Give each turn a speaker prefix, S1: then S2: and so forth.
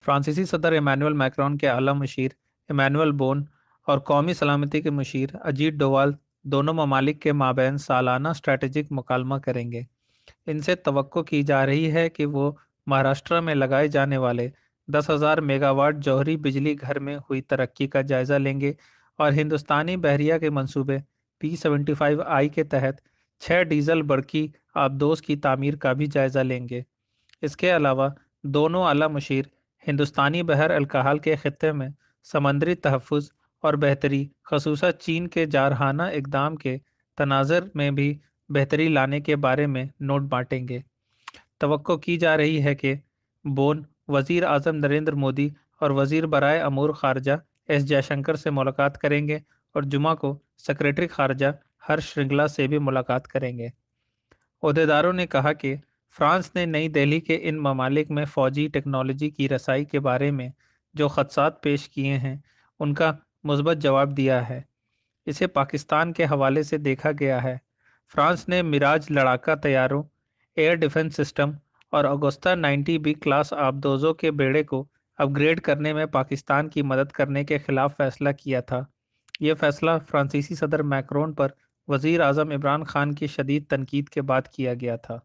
S1: فرانسیسی صدر Emmanuel Macron کے اعلیٰ مشیر ایمانوئل بون اور قومی سلامتی کے مشیر اجیت ڈووال دونوں ممالک کے مابین سالانہ اسٹریٹجک مکالمہ کریں گے۔ ان سے توقع کی جا رہی ہے کہ وہ مہاراشٹر میں لگائے جانے والے 10,000 میگا واٹ جوہری بجلی گھر میں ہوئی ترقی کا جائزہ لیں گے اور ہندوستانی بحریہ کے منصوبے P-75I کے تحت 6 ڈیزل برقی آبدوز کی تعمیر کا بھی جائزہ لیں گے۔ اس کے علاوہ دونوں اعلیٰ مشیر ہندوستانی بحر الکاہل کے خطے میں سمندری تحفظ اور بہتری، خصوصاً چین کے جارحانہ اقدام کے تناظر میں بھی بہتری لانے کے بارے میں نوٹ بانٹیں گے۔ توقع کی جا رہی ہے کہ بون وزیر اعظم نریندر مودی اور وزیر برائے امور خارجہ ایس جے شنکر سے ملاقات کریں گے اور جمعہ کو سیکریٹری خارجہ ہرش شرنگلا سے بھی ملاقات کریں گے۔ عہدیداروں نے کہا کہ فرانس نے نئی دہلی کے ان ممالک میں فوجی ٹیکنالوجی کی رسائی کے بارے میں جو خدشات پیش کیے ہیں ان کا مثبت جواب دیا ہے۔ اسے پاکستان کے حوالے سے دیکھا گیا ہے۔ فرانس نے میراج لڑاکا طیاروں، ایئر ڈیفنس سسٹم اور اگوستا 90B کلاس آبدوزوں کے بیڑے کو اپ گریڈ کرنے میں پاکستان کی مدد کرنے کے خلاف فیصلہ کیا تھا۔ یہ فیصلہ فرانسیسی صدر میکرون پر وزیر اعظم عمران خان کی شدید تنقید کے بعد کیا گیا تھا۔